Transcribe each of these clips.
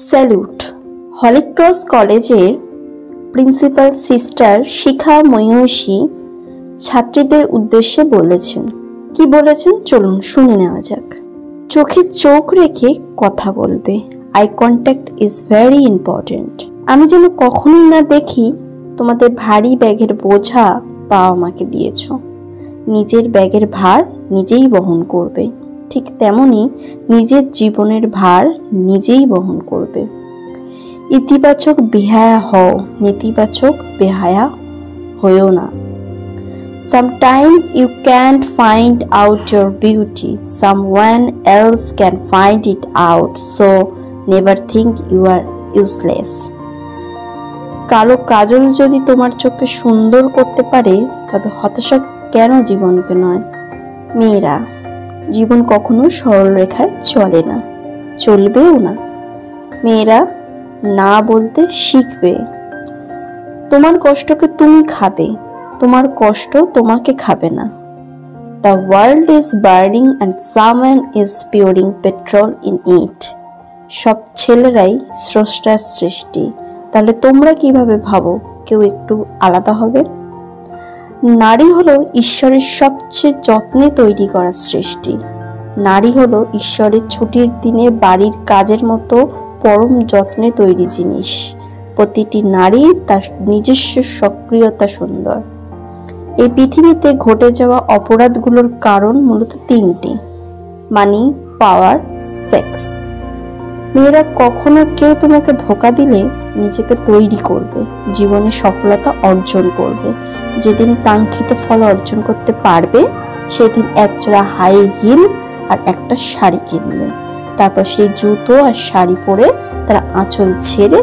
Salute. Holy Cross কলেজের principal sister শিখা ময়ূষী ছাত্রীদের উদ্দেশ্যে বলেছেন। কি বলেছেন চলুন শুনে নেওয়া যাক। চোখে চোখ রেখে কথা বলবে। Eye contact is very important. আমি যেন কখনোই না দেখি তোমাদের ভারী ব্যাগের বোঝা বাবা মাকে দিয়েছ। নিজের ব্যাগের ভার নিজেই বহন করবে, ঠিক তেমনি নিজের জীবনের ভার নিজেই বহন করবে। ইতিবাচক বেহায়া হও, নেতিবাচক বেহায়া হয়েও না। Sometimes you can't find out your beauty, someone else can find it out, so never think you are useless. কালো কাজল যদি তোমার চোখকে সুন্দর করতে পারে, তবে হতাশা কেন জীবনকে নয়? মেয়েরা, জীবন কখনো সরল রেখায় চলে না, চলবেও না। মেয়েরা না বলতে শিখবে। তোমার কষ্টকে তুমি খাবে, তোমার কষ্ট তোমাকে খাবে না। The world is burning and someone is pouring petrol in it. সব ছেলেরাই স্রষ্টার সৃষ্টি, তাহলে তোমরা কিভাবে ভাবো কেউ একটু আলাদা হবে? নারী হলো ঈশ্বরের সবচেয়ে যত্নে তৈরি করা সৃষ্টি। নারী হলো ঈশ্বরের ছুটির দিনে বাড়ির কাজের মতো পরম যত্নে তৈরি জিনিস। প্রতিটি নারী তার নিজস্ব সক্রিয়তা সুন্দর। এই পৃথিবীতে ঘটে যাওয়া অপরাধগুলোর কারণ মূলত তিনটি: মানি, পাওয়ার, সেক্স। মেয়েরা, কখনো কেউ তোমাকে ধোঁকা দিলে নিজেকে তৈরি করবে, জীবনে সফলতা অর্জন করবে। যেদিন কাঙ্ক্ষিত ফল অর্জন করতে পারবে, সেদিন একজোড়া হাই হিল আর একটা শাড়ি কিনবে। তারপর সেই জুতো আর শাড়ি পরে তার আঁচল ছেড়ে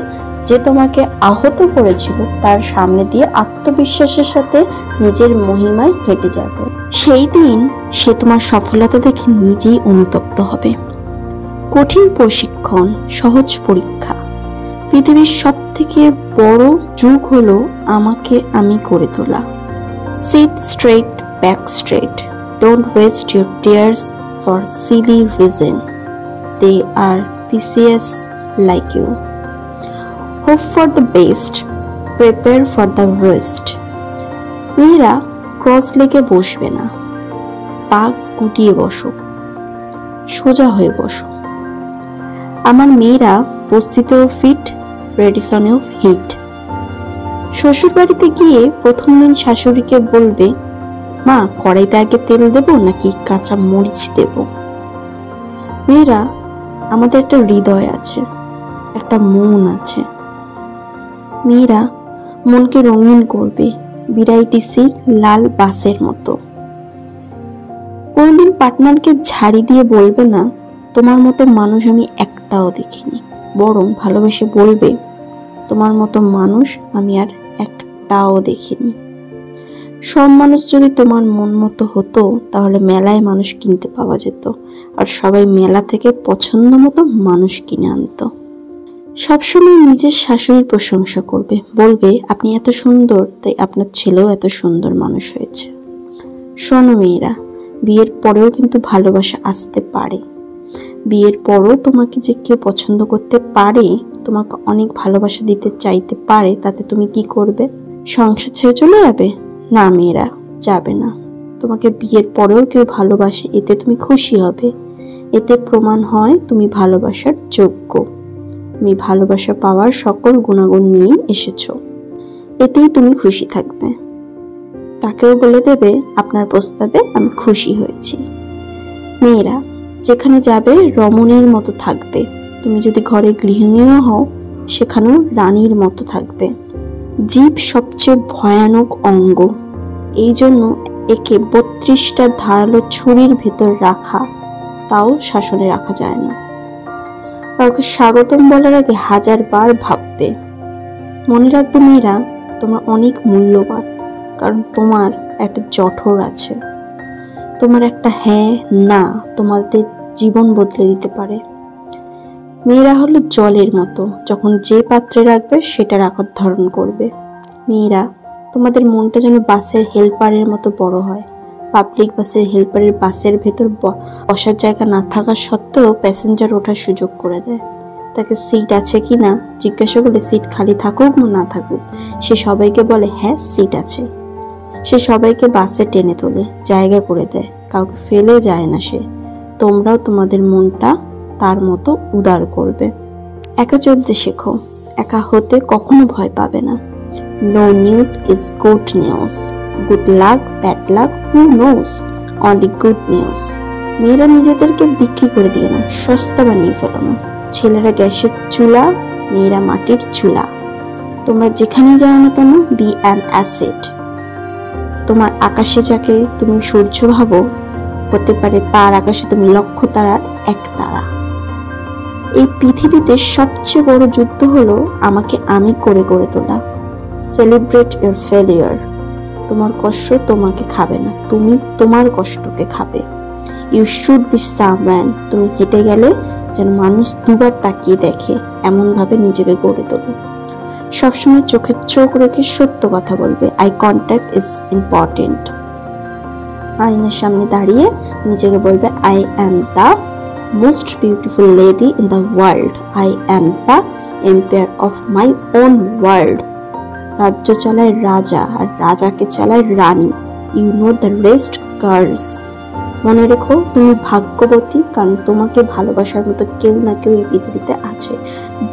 যে তোমাকে আহত করেছিল তার সামনে দিয়ে আত্মবিশ্বাসের সাথে নিজের মহিমায় হেঁটে যাবে। সেই দিন সে তোমার সফলতা দেখে নিজেই অনুতপ্ত হবে। কঠিন প্রশিক্ষণ, সহজ পরীক্ষা। পৃথিবীর সব থেকে বড় যুগ হলো আমাকে আমি করে তোলা। Sit straight, back straight. Don't waste your tears for silly reason. They are precious like you. Hope for the best, prepare for the worst. মেয়েরা, ক্রস লেগে বসবে না, পা গুটিয়ে বসো, সোজা হয়ে বসো। আমার মেয়েরা বস্তিতেও ফিট, রেডিসনেও হিট। শ্বশুর বাড়িতে গিয়ে প্রথম দিন শাশুড়িকে বলবে, মা কড়াইতে আগে তেল দেব নাকি কাঁচা মরিচ দেব? মেয়েরা, আমাদের একটা হৃদয় আছে, একটা মন আছে। মেয়েরা, মনকে রঙিন করবে বিরাইটিসির লাল বাসের মতো। কোনদিন পার্টনারকে ঝাড়ি দিয়ে বলবে না, তোমার মতো মানুষ আমি একটাও দেখিনি। বরং ভালোবেসে বলবে, তোমার মতো মানুষ আমি আর একটাও দেখিনি। সব মানুষ যদি তোমার মন মতো হতো, তাহলে মেলায় মানুষ কিনতে পাওয়া যেত, আর সবাই মেলা থেকে পছন্দ মতো মানুষ কিনে আনতো। সবসময় নিজের শাশুড়ির প্রশংসা করবে, বলবে আপনি এত সুন্দর, তাই আপনার ছেলেও এত সুন্দর মানুষ হয়েছে। শোনো মেয়েরা, বিয়ের পরেও কিন্তু ভালোবাসা আসতে পারে। বিয়ের পরও তোমাকে যে কেউ পছন্দ করতে পারে, তোমাকে অনেক ভালোবাসা দিতে চাইতে পারে, তাতে তুমি কি করবে? সংসার ছেড়ে চলে যাবে? না মেয়েরা, যাবে না। তোমাকে বিয়ের পরেও কেউ ভালোবাসে, এতে তুমি খুশি হবে। এতে প্রমাণ হয় তুমি ভালোবাসার যোগ্য। তুমি ভালোবাসা পাওয়ার সকল গুণাগুণ নিয়ে এসেছো। এতেই তুমি খুশি থাকবে। তাকেও বলে দেবে, আপনার প্রস্তাবে আমি খুশি হয়েছি। মেয়েরা, যেখানে যাবে রমণীর মতো থাকবে। তুমি যদি ঘরে গৃহিণীও হও, সেখানেও রানীর মতো থাকবে। জীব সবচেয়ে ভয়ানক অঙ্গ, এই জন্য একে 32টা ধারালো ছুরির ভেতর রাখা, তাও শাসনে রাখা যায় না। কাউকে স্বাগতম বলার আগে 1000 বার ভাববে। মনে রাখবে মেয়েরা, তোমরা অনেক মূল্যবান, কারণ তোমার একটা জঠর আছে। তোমার একটা হ্যাঁ না তোমাদের জীবন বদলে দিতে পারে। মেয়েরা হলো জলের মতো, যখন যে পাত্রে রাখবে সেটার আকার ধারণ করবে। মেয়েরা, তোমাদের মনটা যেন বাসের হেল্পারের মতো বড় হয়। পাবলিক বাসের হেল্পারের বাসের ভেতর বসার জায়গা না থাকা সত্ত্বেও প্যাসেঞ্জার ওঠার সুযোগ করে দেয়। তাকে সিট আছে কি না জিজ্ঞাসা করলে সিট খালি থাকুক বা না থাকুক সে সবাইকে বলে হ্যাঁ সিট আছে। সে সবাইকে বাসে টেনে তোলে, জায়গা করে দেয়, কাউকে ফেলে যায় না সে। তোমরাও তোমাদের মনটা তার মতো উদার করবে। একা চলতে শেখো, একা হতে কখনো ভয় পাবে না। No news is good news, good luck bad luck who knows, only good news. মেয়েরা নিজেদেরকে বিক্রি করে দিও না, সস্তা বানিয়ে ফেলো না। ছেলেরা গ্যাসের চুলা, মেয়েরা মাটির চুলা। তোমরা যেখানে যাও না কেন বি অ্যান অ্যাসেট। তোমার আকাশে যাকে তুমি সূর্য ভাবো হতে পারে তার আকাশে তুমি লক্ষ তারার এক তারা। এই পৃথিবীতে সবচেয়ে বড় যুদ্ধ হলো আমাকে আমি করে গড়ে তোলা। Celebrate your failure. তোমার কষ্ট তোমাকে খাবে না, তুমি তোমার কষ্টকে খাবে। You should be someone. তুমি হেঁটে গেলে যেন মানুষ দুবার তাকিয়ে দেখে, এমন ভাবে নিজেকে গড়ে তোলো। সবসময় চোখে চোখ রেখে সত্য কথা বলবে। Eye contact is important. আয়নার সামনে দাঁড়িয়ে নিজেকে বলবে I am the most beautiful lady in the world, I am the empire of my own world. রাজ্য চালায় রাজা আর রাজাকে চালায় রানী। You know the rest girls. মনে রেখো তুমি ভাগ্যবতী, কারণ তোমাকে ভালোবাসার মতো কেউ না কেউ এই পৃথিবীতে আছে।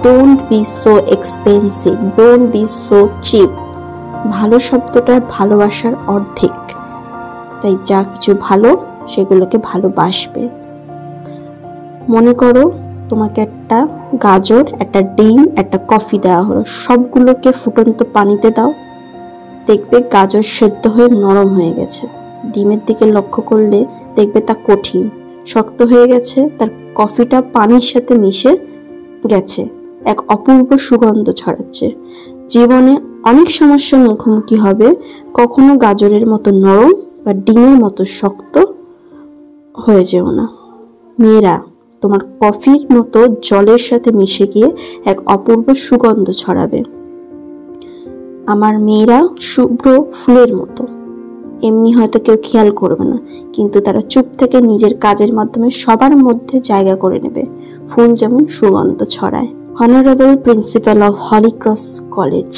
Don't be so expensive, don't be so cheap. ভালো শব্দটার ভালোবাসার অর্ধেক, তাই যা কিছু ভালো সেগুলোকে ভালোবাসবে। মনে করো তোমাকে একটা গাজর, একটা ডিম, একটা কফি দেওয়া হলো, সবগুলোকে ফুটন্ত পানিতে দাও, দেখবে গাজর সেদ্ধ হয়ে নরম হয়ে গেছে। ডিমের দিকে লক্ষ্য করলে দেখবে তা কঠিন, শক্ত হয়ে গেছে। তার কফিটা পানির সাথে মিশে গেছে, এক অপূর্ব সুগন্ধ ছড়াচ্ছে। জীবনে অনেক সমস্যার মুখোমুখি হবে, কখনো গাজরের মতো নরম বা ডিমের মতো শক্ত হয়ে যেও না। মেয়েরা তোমার কফির মতো জলের সাথে মিশে গিয়ে এক অপূর্ব সুগন্ধ ছড়াবে। আমার মেয়েরা শুভ্র ফুলের মতো, এমনি হয়তো কেউ খেয়াল করবে না, কিন্তু তারা চুপ থেকে নিজের কাজের মাধ্যমে সবার মধ্যে জায়গা করে নেবে। ফুল যেমন সুগন্ধ ছড়ায়। Honourable principal of Holy Cross college.